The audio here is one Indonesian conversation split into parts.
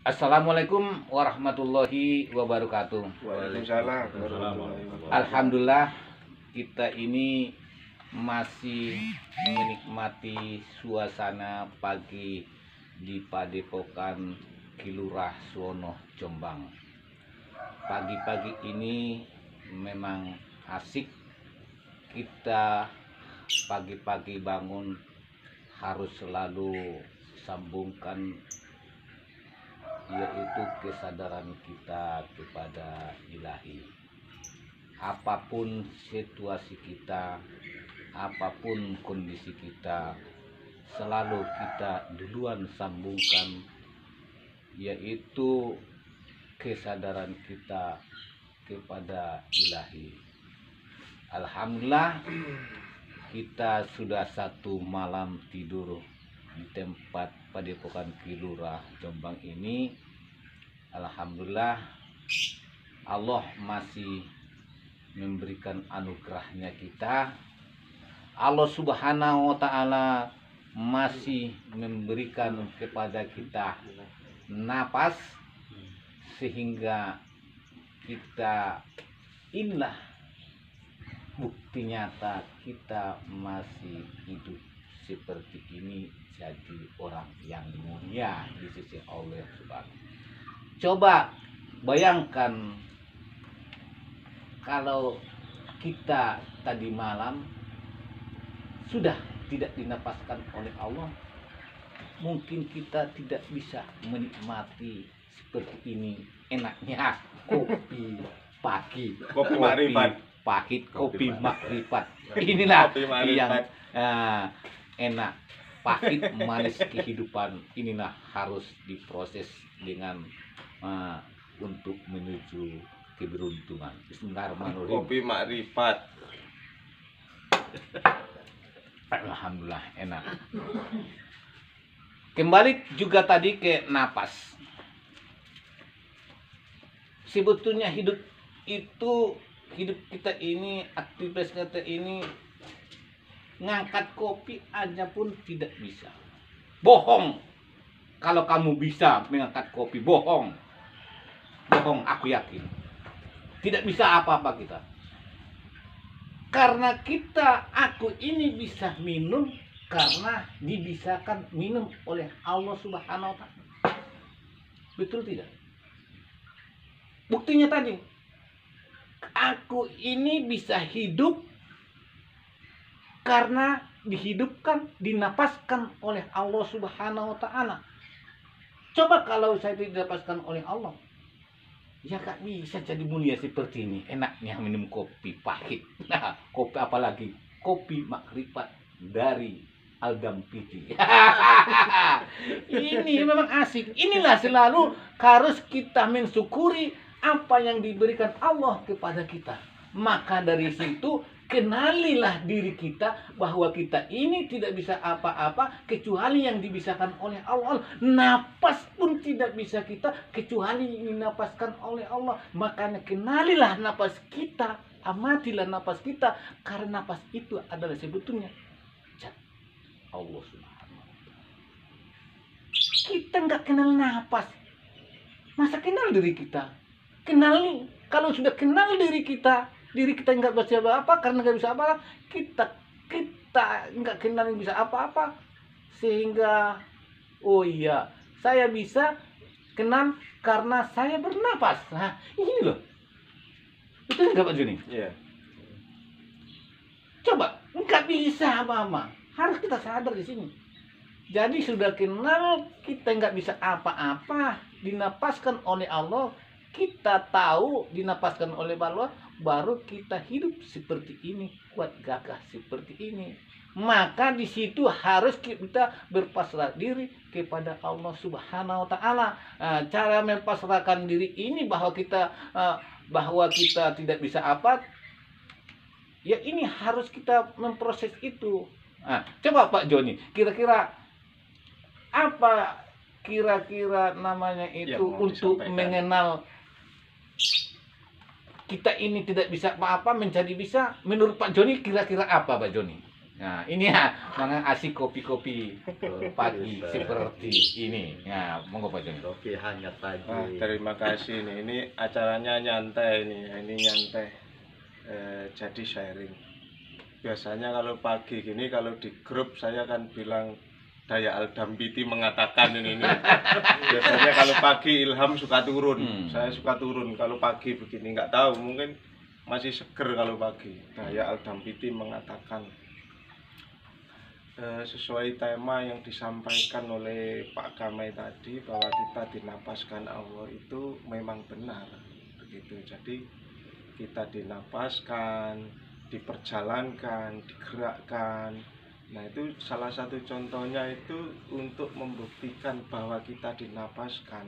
Assalamualaikum warahmatullahi wabarakatuh. Waalaikumsalam warahmatullahi wabarakatuh. Alhamdulillah kita ini masih menikmati suasana pagi di Padepokan Kilurah Suwono, Jombang. Pagi-pagi ini memang asik, kita pagi-pagi bangun harus selalu sambungkan yaitu kesadaran kita kepada ilahi. Apapun situasi kita, apapun kondisi kita, selalu kita duluan sambungkan yaitu kesadaran kita kepada ilahi. Alhamdulillah kita sudah satu malam tidur di tempat Padepokan Kilurah Jombang ini. Alhamdulillah Allah masih memberikan anugerahnya kita. Allah Subhanahu wa Ta'ala masih memberikan kepada kita napas sehingga kita, inilah bukti nyata kita masih hidup seperti ini, jadi orang yang mulia di sisi Allah Subhanahu. Coba bayangkan kalau kita tadi malam sudah tidak dinapaskan oleh Allah, mungkin kita tidak bisa menikmati seperti ini enaknya kopi pagi, Kopi makrifat. pahit, kopi makrifat. Inilah Kopi yang makrifat. enak, pahit manis kehidupan. Inilah harus diproses dengan untuk menuju keberuntungan. Bismillahirrahmanirrahim. Kopi makrifat. Alhamdulillah enak. Kembali juga tadi ke napas. Sebetulnya hidup kita ini, aktivitas kita ini, ngangkat kopi aja pun tidak bisa. Bohong. Kalau kamu bisa mengangkat kopi, bohong. Bohong, aku yakin. Tidak bisa apa-apa kita. Karena aku ini bisa minum karena dibisakan minum oleh Allah Subhanahu wa Ta'ala. Betul tidak? Buktinya tadi, aku ini bisa hidup karena dihidupkan, dinapaskan oleh Allah Subhanahu wa Ta'ala. Coba kalau saya dinapaskan oleh Allah, ya gak bisa jadi mulia seperti ini. Enaknya minum kopi pahit. Nah, kopi apalagi kopi makrifat dari Aldam Piti. Ini memang asik. Inilah selalu harus kita mensyukuri apa yang diberikan Allah kepada kita. Maka dari situ kenalilah diri kita bahwa kita ini tidak bisa apa-apa kecuali yang dibisakan oleh Allah. Napas pun tidak bisa kita kecuali yang dinapaskan oleh Allah. Makanya kenalilah napas kita, amatilah napas kita, karena napas itu adalah sebetulnya zat Allah Subhanahu. Kita nggak kenal napas, masa kenal diri kita? Kenali, kalau sudah kenal diri kita nggak bisa apa-apa karena nggak bisa apa-apa, kita nggak kenal yang bisa apa-apa, sehingga oh iya, saya bisa kenal karena saya bernapas. Nah ini loh, betul nggak Pak Juni? Iya. Coba, nggak bisa apa-apa, harus kita sadar di sini. Jadi sudah kenal kita nggak bisa apa-apa, dinapaskan oleh Allah, kita tahu dinapaskan oleh Allah, baru kita hidup seperti ini, kuat gagah seperti ini. Maka di situ harus kita berpasrah diri kepada Allah Subhanahu wa Ta'ala. Cara mempasrahkan diri ini bahwa kita tidak bisa apa, ya ini harus kita memproses itu. Coba Pak Joni, kira-kira apa namanya itu untuk mengenal kita ini tidak bisa apa-apa menjadi bisa? Menurut Pak Joni kira-kira apa Pak Joni? Nah, ini ya, mana asik kopi-kopi pagi seperti ini. Ya, monggo Pak Jeng. Kopi hangat pagi. Terima kasih nih. Ini acaranya nyantai nih. Ini nyantai. Jadi sharing. Biasanya kalau pagi gini, kalau di grup saya kan bilang Daya Aldambiti mengatakan ini. Biasanya kalau pagi Ilham suka turun. Saya suka turun kalau pagi begini. Nggak tahu, mungkin masih seger kalau pagi. Daya Aldambiti mengatakan. Sesuai tema yang disampaikan oleh Pak Kamai tadi, bahwa kita dinapaskan Allah itu memang benar begitu. Jadi kita dinapaskan, diperjalankan, digerakkan. Nah, itu salah satu contohnya itu untuk membuktikan bahwa kita dinapaskan.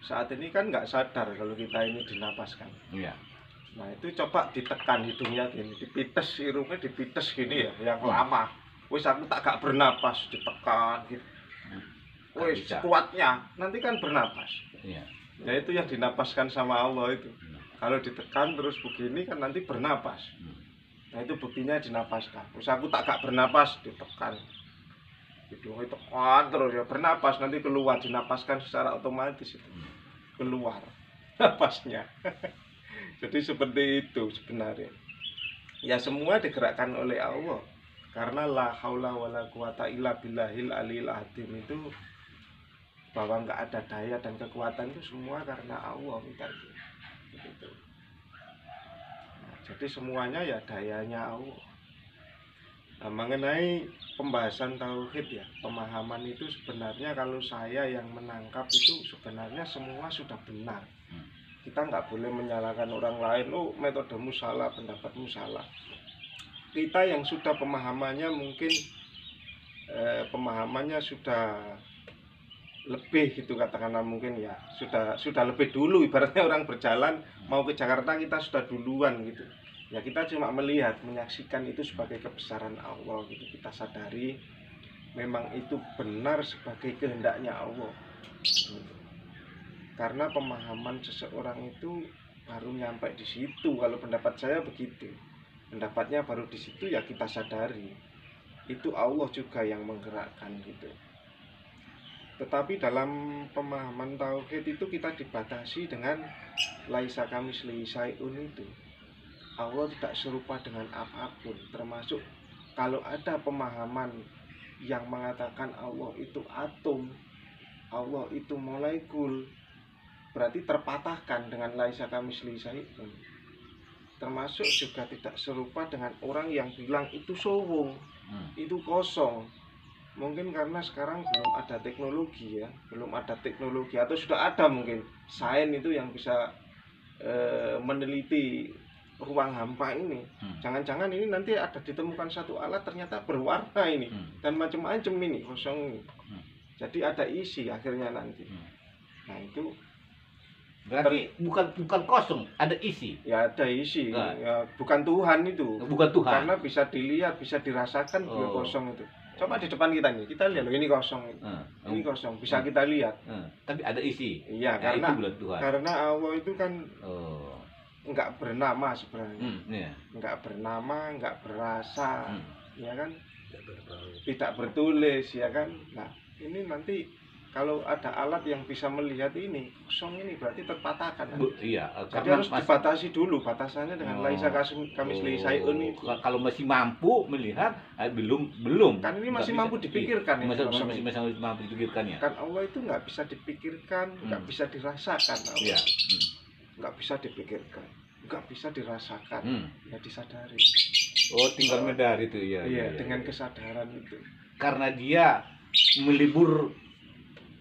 Saat ini kan nggak sadar kalau kita ini dinapaskan. Iya. Nah, itu coba ditekan hidungnya gini, dipites hidungnya, dipites gini ya, yang lama. Wis aku tak gak bernapas, ditekan gitu. Wis kuatnya, nanti kan bernapas. Iya. Ya itu yang dinapaskan sama Allah itu. Kalau ditekan terus begini kan nanti bernapas. Nah itu buktinya dinapaskan. Wis aku tak gak bernapas, ditekan. Hidungnya tekan terus ya bernapas, nanti keluar, dinapaskan secara otomatis itu. Keluar napasnya. Jadi seperti itu sebenarnya. Ya semua digerakkan oleh Allah. Karena la haula wala quwata illa billahil aliyil azim itu, bahwa nggak ada daya dan kekuatan itu semua karena Allah gitu. Nah, jadi semuanya ya dayanya Allah. Nah, mengenai pembahasan tauhid ya, pemahaman itu sebenarnya kalau saya yang menangkap itu sebenarnya semua sudah benar. Kita nggak boleh menyalahkan orang lain, oh metodemu salah, pendapatmu salah. Kita yang sudah pemahamannya mungkin pemahamannya sudah lebih gitu katakanlah, mungkin ya sudah lebih dulu, ibaratnya orang berjalan mau ke Jakarta kita sudah duluan gitu ya, kita cuma melihat menyaksikan itu sebagai kebesaran Allah gitu, kita sadari memang itu benar sebagai kehendaknya Allah gitu. Karena pemahaman seseorang itu baru nyampe di situ, kalau pendapat saya begitu. Pendapatnya baru di situ ya kita sadari itu Allah juga yang menggerakkan gitu. Tetapi dalam pemahaman tauhid itu kita dibatasi dengan laisa kamitslihi syai'un itu. Allah tidak serupa dengan apapun, termasuk kalau ada pemahaman yang mengatakan Allah itu atom, Allah itu molekul, berarti terpatahkan dengan laisa kamitslihi syai'un. Termasuk juga tidak serupa dengan orang yang bilang itu sowong, itu kosong. Mungkin karena sekarang belum ada teknologi ya, belum ada teknologi, atau sudah ada mungkin sains itu yang bisa meneliti ruang hampa ini. Jangan-jangan ini nanti ada ditemukan satu alat ternyata berwarna ini dan macam-macam ini kosong ini. Jadi ada isi akhirnya nanti. Nah itu berarti bukan kosong, ada isi. Ya ada isi. Nah. Ya, bukan Tuhan itu. Bukan Tuhan. Karena bisa dilihat, bisa dirasakan dia kosong itu. Coba di depan kita nih, kita lihat loh ini kosong. Ini kosong, bisa kita lihat. Tapi ada isi. Iya, nah, karena itu bukan Tuhan. Karena Allah itu kan enggak bernama sebenarnya. Iya. Enggak bernama, enggak berasa, ya kan? Tidak bertulis, ya kan? Nah, ini nanti kalau ada alat yang bisa melihat ini kosong, ini berarti terpatahkan. Iya, jadi harus dibatasi dulu batasannya dengan laisa kamitslihi syai'un itu. Kalau masih mampu melihat, belum. Kan ini masih mampu dipikirkan. Masih mampu dipikirkan ya. Kan Allah itu nggak bisa dipikirkan, nggak bisa dirasakan. Iya. Nggak bisa dipikirkan, nggak bisa dirasakan, ya disadari. Oh, tinggal medar itu ya. Iya, dengan kesadaran itu. Karena dia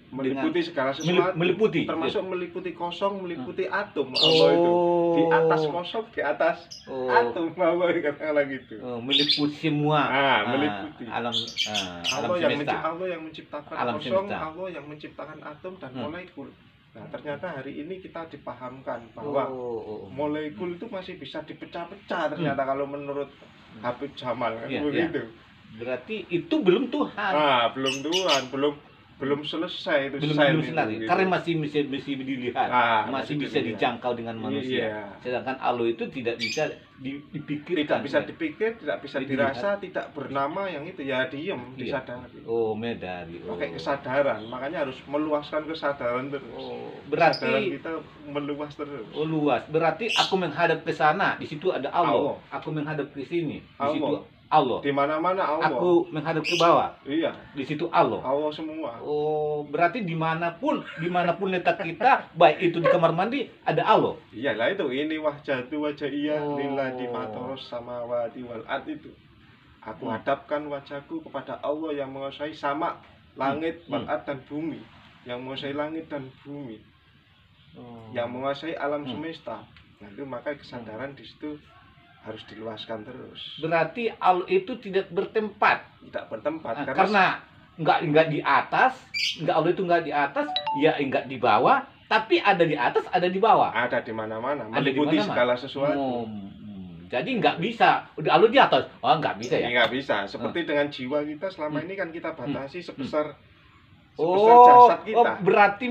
meliputi segala sesuatu, meliputi termasuk meliputi kosong, meliputi atom. Allah itu di atas kosong, di atas atom, Allah katakanlah gitu. Meliputi semua. Meliputi alam Allah yang menciptakan alam kosong, semesta. Allah yang menciptakan atom dan molekul. Nah ternyata hari ini kita dipahamkan bahwa molekul itu masih bisa dipecah-pecah ternyata kalau menurut Habib Jamal kan begitu. Berarti itu belum Tuhan. Belum Tuhan, belum selesai itu belum sign belum selesai, gitu. karena masih dilihat, masih bisa dilihat. dijangkau dengan manusia. Iya. Sedangkan Allah itu tidak bisa dipikirkan, Tidak bisa dipikir, tidak bisa Dilihat. dirasa, tidak bernama, yang itu ya diem, Iya. disadari. Oh, medali. Pakai kesadaran, makanya harus meluaskan kesadaran terus. Oh, Kesadaran berarti kita meluas terus. luas. Berarti aku menghadap ke sana, di situ ada Allah. Aku menghadap ke sini, di situ Allah. Di mana-mana Allah. Aku menghadap ke bawah, Iya, di situ Allah. Allah semua. Oh, berarti dimanapun letak kita, baik itu di kamar mandi, ada Allah. Iyalah itu, ini wajah iya Oh. lillah di fatoros samawati wal ard itu. Aku hadapkan wajahku kepada Allah yang menguasai sama langit wal ard dan bumi, yang menguasai langit dan bumi, yang menguasai alam semesta. Nah, itu maka kesadaran di situ harus diluaskan terus. Berarti Allah itu tidak bertempat. Tidak bertempat Karena enggak di atas, Allah itu enggak di atas, ya enggak di bawah, tapi ada di atas, ada di bawah. ada di mana-mana, Ada di meliputi mana-mana. segala sesuatu. Jadi enggak bisa. Udah Allah di atas. Oh, enggak bisa ya. Nggak bisa. Seperti dengan jiwa kita selama ini kan kita batasi sebesar Oh, jasad kita. Berarti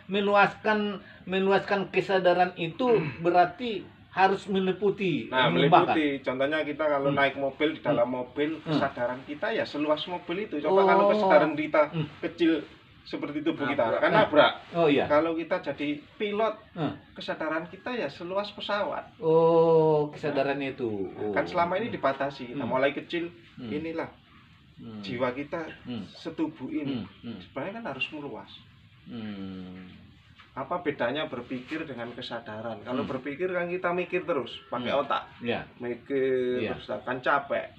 meluaskan kesadaran itu berarti harus meliputi. Nah, meliputi. Contohnya kita kalau naik mobil, di dalam mobil, kesadaran kita ya seluas mobil itu. Coba kalau kesadaran kita kecil seperti tubuh kita, kan nabrak. Oh iya. Kalau kita jadi pilot, kesadaran kita ya seluas pesawat. Oh, kesadaran itu. Kan selama ini dibatasi. Nah, mulai kecil, inilah jiwa kita setubuh ini. Sebenarnya kan harus meluas. Apa bedanya berpikir dengan kesadaran? Kalau berpikir kan kita mikir terus, pakai otak. Mikir terus kan capek.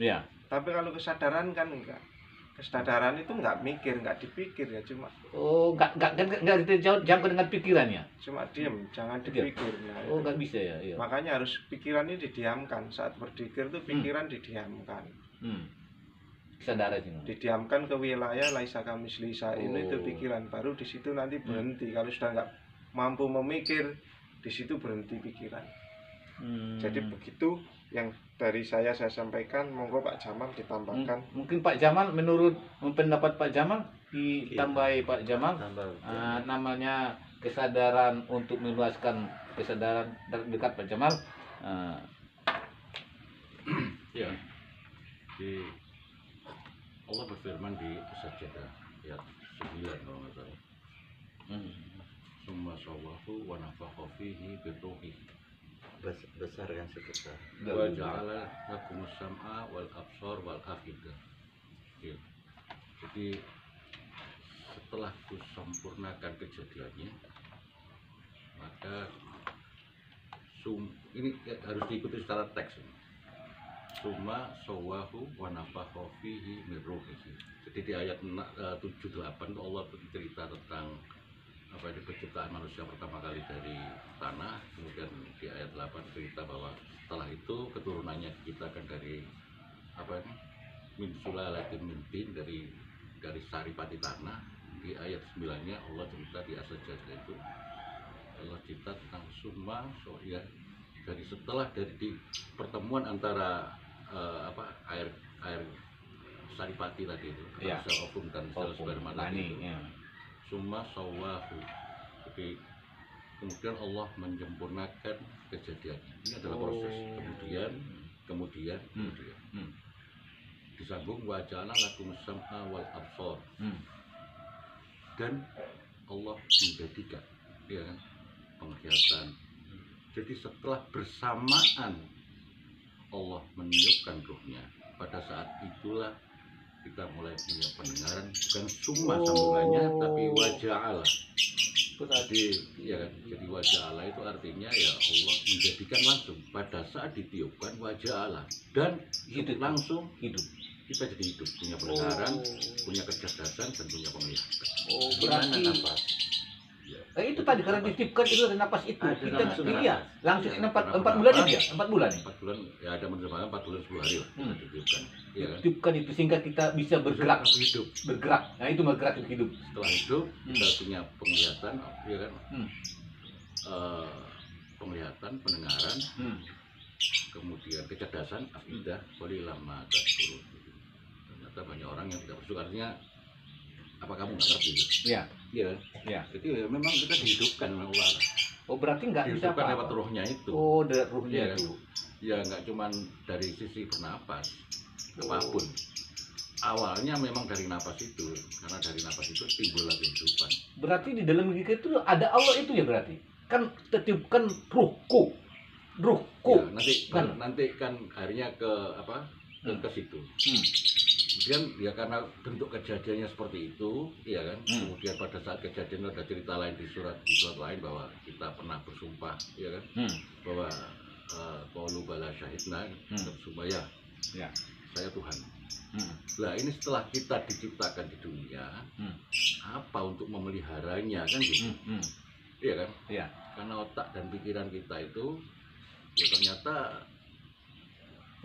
Tapi kalau kesadaran kan enggak. Kesadaran itu enggak mikir, enggak dipikir ya, cuma enggak dijangkau dengan pikirannya. Cuma diam, jangan dipikir. Nah, enggak bisa ya, iya. Makanya harus pikiran ini didiamkan. Saat berpikir itu pikiran didiamkan. Kesadaran itu. Didiamkan ke wilayah laisa kamisli sa'in, itu pikiran, baru di situ nanti berhenti. Kalau sudah enggak mampu memikir, di situ berhenti pikiran. Jadi begitu yang dari saya sampaikan. Monggo Pak Jamal ditambahkan. Mungkin Pak Jamal, menurut pendapat Pak Jamal, ditambahi Pak Jamal, namanya kesadaran untuk meluaskan kesadaran dekat Pak Jamal. Ya, di Allah berfirman di As-Sajdah ayat 9 kalau nggak salah. Summa sawwahu wa nafakha fihi bi ruhihi. Besar kan sebesar. Wa ja'ala lakumus sam'a wal absar wal afidah. Ya. Jadi setelah kusempurnakan kejadiannya, maka ini harus diikuti secara teks. Summa sawwahu wa nafakha fihi min ruhihi. Jadi di ayat 78 Allah bercerita tentang penciptaan manusia pertama kali dari tanah. Kemudian di ayat 8 cerita bahwa setelah itu keturunannya diciptakan dari min sulalatin min tin, dari saripati tanah. Di ayat 9-nya Allah cerita di As-Sajdah itu Allah cerita tentang summa ya, dari setelah di pertemuan antara air saripati tadi itu, sel ovum dan sel sperma tadi itu. Summa sawwahu. Jadi kemudian Allah menyempurnakan kejadiannya. Ini adalah proses. Kemudian disambung wa ja'ala lakum sam'a wal absar. Dan Allah menjadikan penglihatan. Jadi setelah bersamaan Allah meniupkan ruhnya, pada saat itulah kita mulai punya pendengaran, bukan summa sambungannya, tapi waja'ala. Jadi jadi waja'ala itu artinya ya Allah menjadikan langsung pada saat ditiupkan waja'ala, dan hidup langsung hidup. Kita jadi hidup, punya pendengaran, punya kecerdasan, dan punya penglihatan. Berarti nafas. Itu tadi karena ditiupkan itu ada napas itu. Kita langsung langsung 4 bulan ya? 4 bulan. 4 bulan ya, ada menerjemahkan 4 bulan 10 hari lah kita ditiupkan. Ya kan? Ditiupkan itu sehingga kita bisa bergerak, hidup. Nah, itu bergerak hidup. Setelah hidup kita punya penglihatan, ya kan? Penglihatan, pendengaran, kemudian kecerdasan, afidah, wali lama turun. Ternyata banyak orang yang tidak bersyukur. Artinya Apa kamu nggak ngerti? Iya. Iya. Iya. Jadi ya memang kita dihidupkan oleh Allah. Oh, berarti nggak bisa Dihidupkan lewat apa-apa. ruhnya itu. Oh, dari ruhnya Iya. itu. Ya nggak cuman dari sisi bernapas, apapun. Awalnya memang dari napas itu, karena dari napas itu timbullah kehidupan. Berarti di dalam kita itu ada Allah itu ya berarti. Kan tertiupkan ruhku. Ruhku. Ya, nanti kan akhirnya ke apa? Ke situ. Kemudian ya karena bentuk kejadiannya seperti itu, ya kan. Kemudian pada saat kejadian ada cerita lain di surat lain bahwa kita pernah bersumpah, ya kan, bahwa qalu bala syahidna, bersumpah ya, saya Tuhan. Nah ini setelah kita diciptakan di dunia, apa untuk memeliharanya kan gitu, iya kan? Iya. Karena otak dan pikiran kita itu, ya ternyata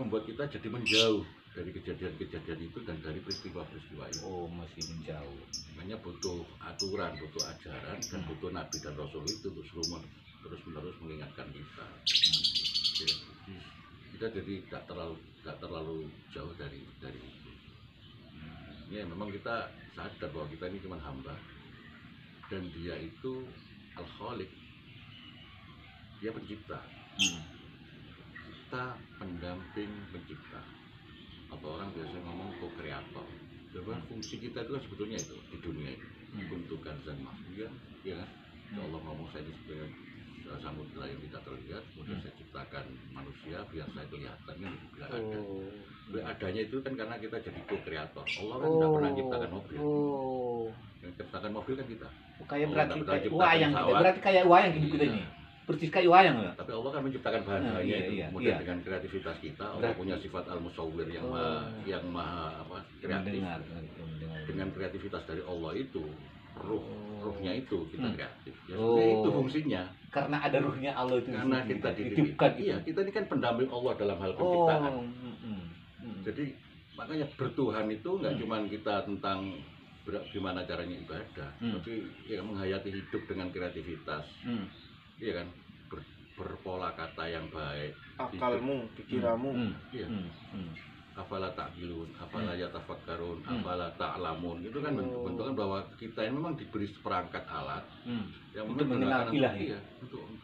membuat kita jadi menjauh dari kejadian-kejadian itu dan dari peristiwa-peristiwa itu. Oh, masih menjauh. Makanya butuh aturan, butuh ajaran, dan butuh nabi dan rasul itu terus menerus mengingatkan kita. Ya, kita jadi tak terlalu jauh dari itu. Ya memang kita sadar bahwa kita ini cuma hamba dan dia itu al-khaliq, dia pencipta. Kita pendamping pencipta. Atau orang biasanya ngomong co-kreator. Jadi fungsi kita itu kan sebetulnya itu di dunia itu untuk dan makhluk, ya kan? Allah ngomong saya disebutkan samudra yang tidak terlihat, kemudian saya ciptakan manusia biar saya kelihatan kan tidak ada. Adanya itu kan karena kita jadi co-kreator. Allah kan tidak pernah ciptakan mobil. Yang ciptakan mobil kan kita. Kayak Allah berarti nggak pernah kayak ciptakan wayang kita. pesawat. Berarti kayak wayang hidup kita ini. Persis kayak wayang ya. Tapi Allah kan menciptakan bahan-bahannya itu. Kemudian iya. dengan kreativitas kita, Allah Berarti. punya sifat al-musawwir yang maha apa, kreatif. Mendengar. Dengan kreativitas dari Allah itu, ruhnya itu kita kreatif. Ya Oh. sebenarnya itu fungsinya. Karena ada ruhnya Allah itu. Karena kita dititipkan. iya, kita ini kan pendamping Allah dalam hal penciptaan. Jadi makanya bertuhan itu nggak cuma kita tentang gimana caranya ibadah, tapi ya menghayati hidup dengan kreativitas, iya kan, berpola kata yang baik, Akalmu, pikiranmu. iya, afala ta'qilun, afala yatafakkarun, afala ta'lamun, itu kan bentuk-bentukan bahwa kita ini memang diberi seperangkat alat yang Untuk memang mengenal digunakan ilahi. iya,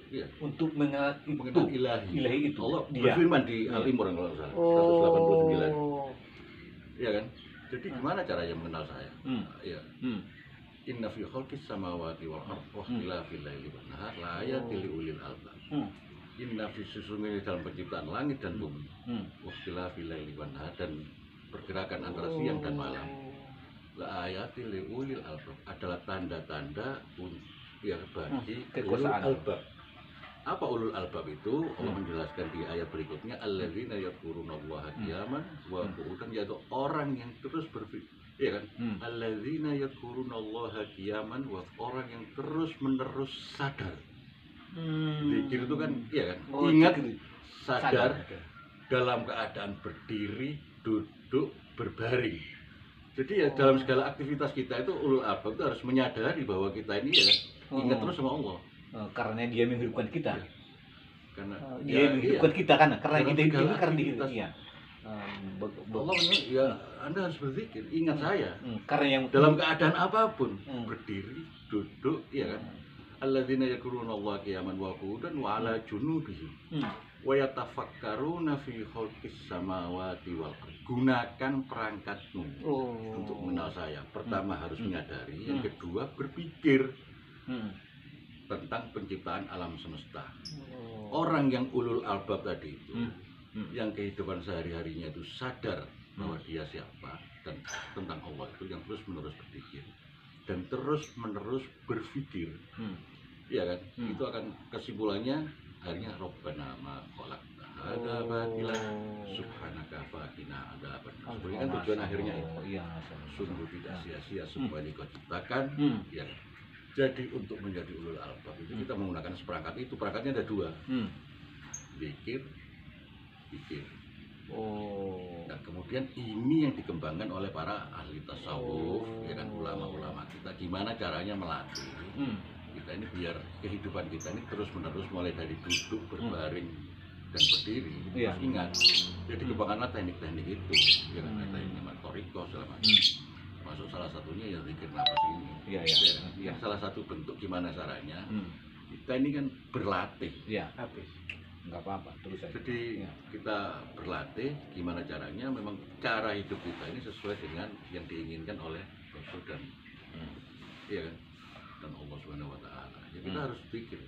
iya, Untuk mengenal mengenal itu. ilahi. Ilahi itu. Allah Dia. berfirman di Al-Imran kalau nggak salah, 189. Iya kan? Jadi gimana caranya mengenal saya? Ya. Inna fi khalqis samawati wal ardi wa ikhtilafil laili wan nahar la ayatil li ulil albab. Inna fi sesungguhnya dalam penciptaan langit dan bumi, wa ikhtilafil laili wan nahar dan pergerakan antara siang dan malam. La ayatil li ulil albab adalah tanda-tanda yang bagi ulul kekuasaan. albab. Apa ulul albab itu? Allah menjelaskan di ayat berikutnya, alladzina yadhkurunallaha qiyaman wa qu'udan, yaitu orang yang terus berpikir, ya kan? Alladzina yadhkurunallaha qiyaman, wa orang yang terus-menerus sadar. Zikir itu kan, ya kan? Ingat, sadar dalam keadaan berdiri, duduk, berbaring. Jadi ya dalam segala aktivitas kita itu ulul albab itu harus menyadari bahwa kita ini ya ingat terus sama Allah. Karena dia menghidupkan kita. Karena Dia menghidupkan kita kan. Karena Dalam kita hidup segala karena dia. aktivitas. Iya. Allah ya Anda harus berzikir, ingat saya Karena yang dalam keadaan apapun, berdiri, duduk, ya kan. Alladzina yadhkurunallaha qiyaman wa qu'udan wa 'ala junubihim wa yatafakkaruna fi khalqis samawati wal ardi. Gunakan perangkatmu untuk mengenal saya. Pertama harus menyadari, yang kedua berpikir tentang penciptaan alam semesta. Orang yang ulul albab tadi itu, yang kehidupan sehari-harinya itu sadar bahwa dia siapa dan tentang Allah itu, yang terus menerus berpikir dan terus menerus berpikir, ya kan? Itu akan kesimpulannya akhirnya Rabbana ma khalaqta hadza batila subhanaka faqina adzabannar. Sebenarnya kan tujuan akhirnya itu. Sungguh tidak sia-sia semua yang kau ciptakan, ya kan? Jadi untuk menjadi ulul albab itu kita menggunakan seperangkat itu. Perangkatnya ada dua, pikir. Dan kemudian ini yang dikembangkan oleh para ahli tasawuf, ya kan, ulama-ulama kita. Gimana caranya melatih kita ini biar kehidupan kita ini terus menerus mulai dari duduk, berbaring dan berdiri. Terus ingat, jadi dikembangkanlah teknik-teknik itu, ya kan, teknik motoriko segala macam. termasuk salah satunya ya zikir nafas ini. Iya, Ya, iya. kan? Iya. Salah satu bentuk gimana caranya Hmm. kita ini kan berlatih. Iya, Habis. nggak apa-apa, terus aja. Jadi Iya. kita berlatih gimana caranya, memang cara hidup kita ini sesuai dengan yang diinginkan oleh Rasul dan Hmm. iya kan, dan Allah Subhanahu Wa Taala. Ya kita Hmm. harus pikir.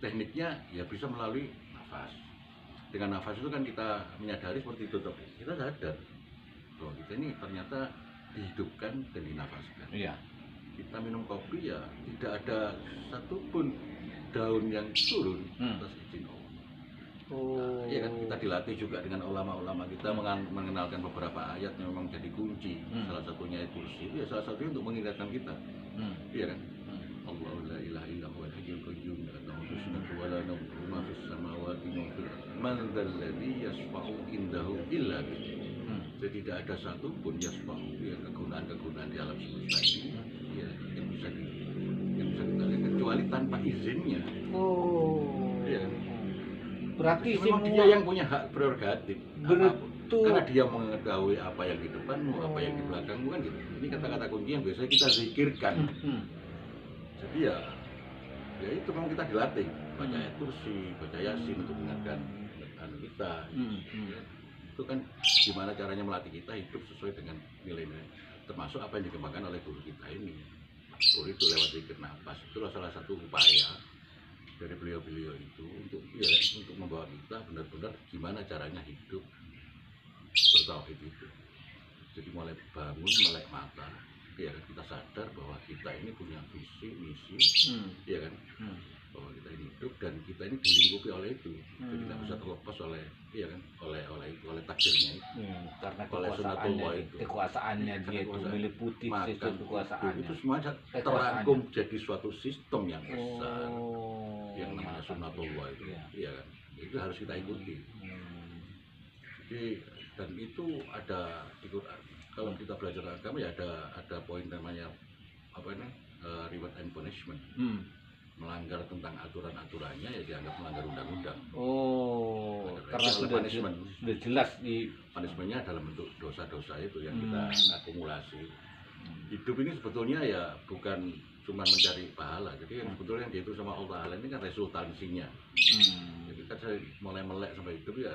Tekniknya ya bisa melalui nafas. Dengan nafas itu kan kita menyadari seperti itu, tapi kita sadar bahwa kita ini ternyata dihidupkan dan dinafaskan. Iya. Kita minum kopi ya tidak ada satupun daun yang turun Hmm. atas izin Allah. Oh. Iya kan, kita dilatih juga dengan ulama-ulama kita mengenalkan beberapa ayat yang memang jadi kunci. Salah satunya ayat kursi itu ya salah satunya untuk mengingatkan kita. Hmm. Iya kan? Hmm. Allahu la ilaha illa huwal hayyul qayyum la ta'khudhuhu sinatun wa la nawm ma fis samawati wa ma fil ardi man dzal ladzi yashfa'u indahu illa bihi. Hmm. Jadi tidak ada satupun yashfa'u ya kegunaan-kegunaan di alam semesta ini ya yang bisa kita lihat kecuali tanpa izinnya. Oh. Iya kan? Berarti Memang semua dia yang punya hak prerogatif apapun. betul. Karena dia mengetahui apa yang di depanmu, apa yang di belakangmu kan gitu. Ini kata-kata kunci yang biasanya kita zikirkan. Hmm. Jadi ya itu memang kita dilatih baca ayat kursi, baca yasin untuk mengingatkan kita. Ya, itu kan gimana caranya melatih kita hidup sesuai dengan nilai-nilai, termasuk apa yang dikembangkan oleh guru kita ini. Guru itu lewat zikir nafas, itulah salah satu upaya dari beliau-beliau itu untuk membawa kita benar-benar gimana caranya hidup bertauhid itu. Jadi mulai bangun, melek mata, ya kan, kita sadar bahwa kita ini punya visi, misi, ya kan, bahwa kita ini hidup dan kita ini dilingkupi oleh itu. Jadi tidak bisa terlepas oleh, ya kan, oleh takdirnya itu. Karena Oleh sunatullah itu. kekuasaannya dia itu Kekuasaan. meliputi Maka sistem kekuasaannya. itu semua terangkum jadi suatu sistem yang besar. Oh. Yang namanya sunatullah itu, Iya. iya kan, itu harus kita ikuti. Jadi dan itu ada di Quran. Kalau kita belajar agama ya ada poin namanya apa ini reward and punishment. Melanggar tentang aturan-aturannya ya dianggap melanggar undang-undang. Oh, karena sudah jelas di Punishmentnya dalam bentuk dosa-dosa itu yang kita akumulasi. Hidup ini sebetulnya ya bukan cuma mencari pahala. Jadi yang sebetulnya yang dihitung sama Allah Ta'ala ini kan resultansinya. Jadi kan saya mulai melek sampai hidup ya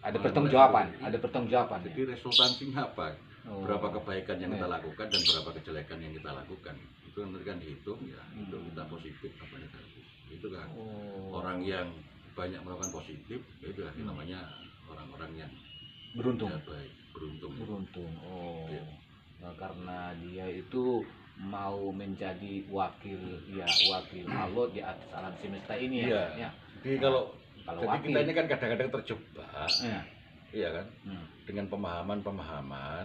ada pertanggungjawaban, ada pertanggungjawaban. Jadi resultansinya apa? Berapa kebaikan yang kita lakukan dan berapa kejelekan yang kita lakukan. Itu nanti kan dihitung ya, itu kita positif apa negatif. Itu kan orang yang banyak melakukan positif, itu kan namanya orang-orang yang beruntung. ya, baik, beruntung. Beruntung. Oh. Iya. Nah, karena dia itu mau menjadi wakil Allah di atas alam semesta ini Iya. ya. Jadi kalau Kalau jadi wakil, kita ini kan kadang-kadang terjebak, ya. iya kan, dengan pemahaman-pemahaman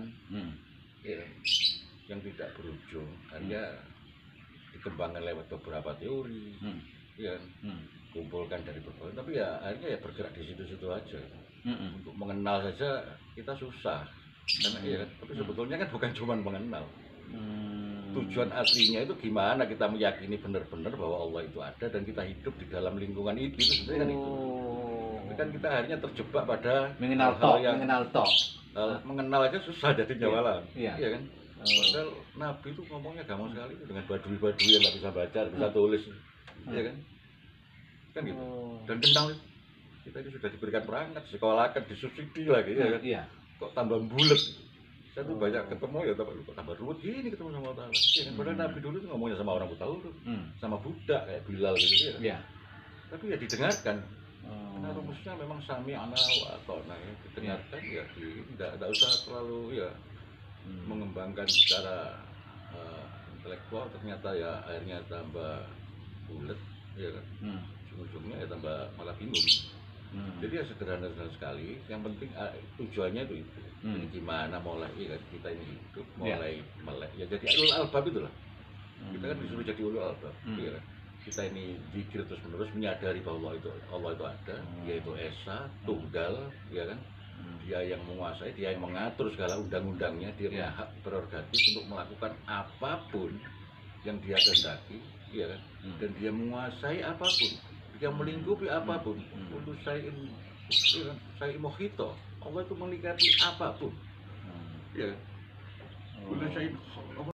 ya, yang tidak berujung, hanya dikembangkan lewat beberapa teori, ya, kumpulkan dari berbagai, tapi ya akhirnya ya bergerak di situ-situ aja. Untuk mengenal saja kita susah, karena iya kan, tapi sebetulnya kan bukan cuma mengenal. Tujuan aslinya itu gimana kita meyakini benar-benar bahwa Allah itu ada dan kita hidup di dalam lingkungan itu sebenarnya kan itu. Tapi kan kita akhirnya terjebak pada mengenal tok. Mengenal aja susah jadi jawalan. Iya. Iya kan? Padahal Nabi itu ngomongnya gampang sekali itu dengan badui-badui yang nggak bisa baca, bisa tulis. Iya kan? Kan gitu. Dan kenal kita itu sudah diberikan perangkat, sekolahkan, disubsidi lagi, ya kan? Iya. Kok tambah bulet? Saya tuh banyak ketemu ya, kok tambah ruwet gini ketemu sama Allah. Ya, kan? Padahal Nabi dulu tuh ngomongnya sama orang buta huruf, sama budak kayak Bilal gitu ya. Iya. Tapi ya didengarkan. Karena rumusnya memang sami'na wa ata'na ya, didengarkan ya, tidak usah terlalu ya mengembangkan secara intelektual, ternyata ya akhirnya tambah bulet, ya kan. Ujungnya ya tambah malah bingung. Jadi ya sederhana sekali. Yang penting tujuannya itu. Jadi gimana mulai ya, kita ini hidup, mulai melek. Ya jadi ulul albab itulah. Kita kan disuruh jadi ulul albab. Ya kan? Kita ini zikir terus menerus menyadari bahwa Allah itu ada, yaitu Esa, Tunggal, ya kan. Dia yang menguasai, dia yang mengatur segala undang-undangnya, dia punya hak prerogatif untuk melakukan apapun yang dia kehendaki, ya kan. Dan dia menguasai apapun. Dia melingkupi apapun, untuk saya muhito, Allah itu melingkupi apapun, ya. Udah saya